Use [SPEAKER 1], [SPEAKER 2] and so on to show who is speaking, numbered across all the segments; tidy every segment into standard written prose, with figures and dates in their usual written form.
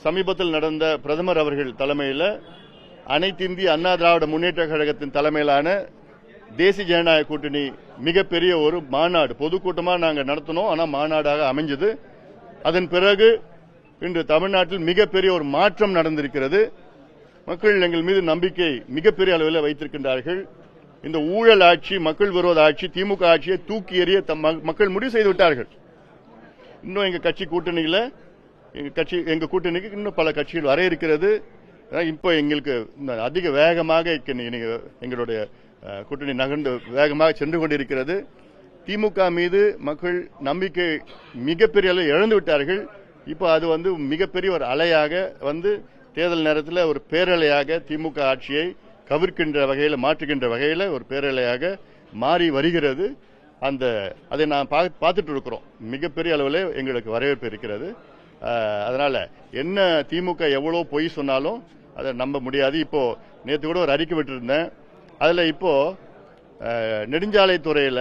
[SPEAKER 1] சமீபத்தில் நடந்த பிரதமர் அவர்கள் தலைமையில் அனைத்து இந்திய அண்ணா திராவிட முன்னேற்ற கழகத்தின் தலைமையிலான தேசிய ஜனநாயக கூட்டணி மிகப்பெரிய ஒரு மாநாடு பொதுக்கூட்டமாக நாங்கள் நடத்தினோம். ஆனால் மாநாடாக அமைஞ்சது. அதன் பிறகு இன்று தமிழ்நாட்டில் மிகப்பெரிய ஒரு மாற்றம் நடந்திருக்கிறது. மக்கள் எங்கள் மீது நம்பிக்கை மிகப்பெரிய அளவில் வைத்திருக்கின்றார்கள். இந்த ஊழல் ஆட்சி, மக்கள் விரோத ஆட்சி, திமுக ஆட்சியை தூக்கி எறிய மக்கள் முடிவு செய்து விட்டார்கள். இன்னும் எங்க கட்சி கூட்டணியில் எங்க கூட்டணிக்கு இன்னும் பல கட்சிகள் வர இருக்கிறது. இப்போ எங்களுக்கு அதிக வேகமாக எங்களுடைய கூட்டணி நகர்ந்து வேகமாக சென்று கொண்டிருக்கிறது. திமுக மீது மக்கள் நம்பிக்கை மிகப்பெரிய அளவில் இழந்து விட்டார்கள். இப்போ அது மிகப்பெரிய ஒரு அலையாக தேர்தல் நேரத்தில் ஒரு பேரலையாக திமுக ஆட்சியை கவிர்க்கின்ற வகையில், மாற்றுகின்ற வகையில் ஒரு பேரலையாக மாறி வருகிறது. அதை நான் பார்த்துட்டு இருக்கிறோம். மிகப்பெரிய அளவில் எங்களுக்கு வரவேற்பு இருக்கிறது. அதனால என்ன திமுக எவ்வளவு பொய் சொன்னாலும் அதை நம்ப முடியாது. இப்போ நேற்று கூட ஒரு அறிக்கை விட்டுருந்தேன். அதுல இப்போ நெடுஞ்சாலைத்துறையில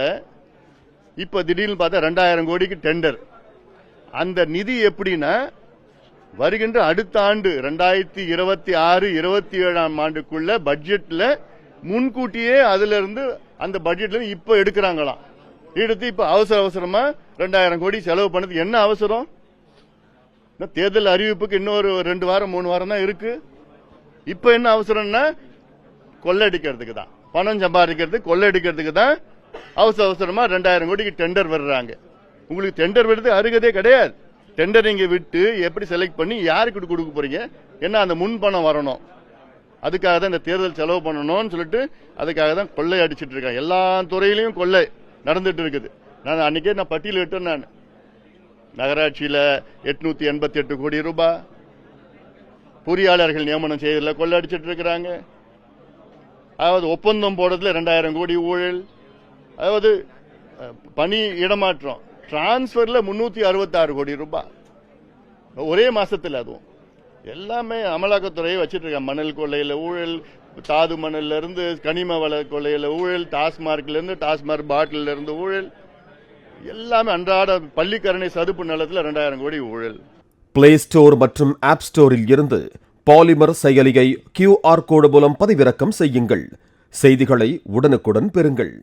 [SPEAKER 1] இப்போ திடீர்னு பார்த்தா 2000 கோடிக்கு டெண்டர். அந்த நிதி எப்படின்னா வருகின்ற அடுத்த ஆண்டு 2026-27 ஆண்டுக்குள்ள பட்ஜெட்ல முன்கூட்டியே அதுல இருந்து அந்த பட்ஜெட்ல இப்ப எடுக்கிறாங்களாம். எடுத்து இப்ப அவசரமா 2000 கோடி செலவு பண்ணது என்ன அவசரம்? தேர்தல் அறிவிப்புக்கு இன்னொரு 2 வாரம் 3 வாரம் தான் இருக்கு. இப்ப என்ன அவசரம்னா கொள்ளடிக்கிறதுக்கு தான், பணம் சம்பாதிக்கிறதுக்கு, கொள்ளடிக்கிறதுக்கு தான் அவசரமா 2000 கோடிக்கு டெண்டர் வர்றாங்க. உங்களுக்கு டெண்டர் விடுறது அருகதே கிடையாது. டெண்டர் நீங்க விட்டு எப்படி செலக்ட் பண்ணி யாருக்கு கொடுக்க போறீங்க? என்ன அந்த முன் பணம் வரணும். அதுக்காக தான் இந்த தேர்தல் செலவு பண்ணணும்னு சொல்லிட்டு அதுக்காக தான் கொள்ளை அடிச்சிட்டு இருக்காங்க. எல்லா துறையிலையும் கொள்ளை நடந்துட்டு இருக்குது. நான் அன்னைக்கே பட்டியலிட்டேன். நான் நகராட்சியில் 888 கோடி ரூபாய், பொறியாளர்கள் நியமனம் செய்யறதுல கொள்ளை அடிச்சிட்டு இருக்கிறாங்க. அதாவது ஒப்பந்தம் போடுறதுல 2000 கோடி ஊழல். அதாவது பணி இடமாற்றம், டிரான்ஸ்பர்ல 366 கோடி ரூபாய் ஒரே மாசத்தில். அதுவும் எல்லாமே அமலாக்கத்துறையை வச்சிட்டு இருக்காங்க. மணல் கொள்ளையில ஊழல், தாது மணல்ல இருந்து கனிம வள கொள்ளையில ஊழல், டாஸ்மார்க்ல இருந்து டாஸ்மார்க் பாட்டில இருந்து ஊழல், எல்லாமே அன்றாட பள்ளிக்கரணை சதுப்பு நிலத்தில் 2000 கோடி ஊழல்.
[SPEAKER 2] பிளே ஸ்டோர் மற்றும் ஆப் ஸ்டோரில் இருந்து பாலிமர் செயலியை QR கோடு மூலம் பதிவிறக்கம் செய்யுங்கள். செய்திகளை உடனுக்குடன் பெறுங்கள்.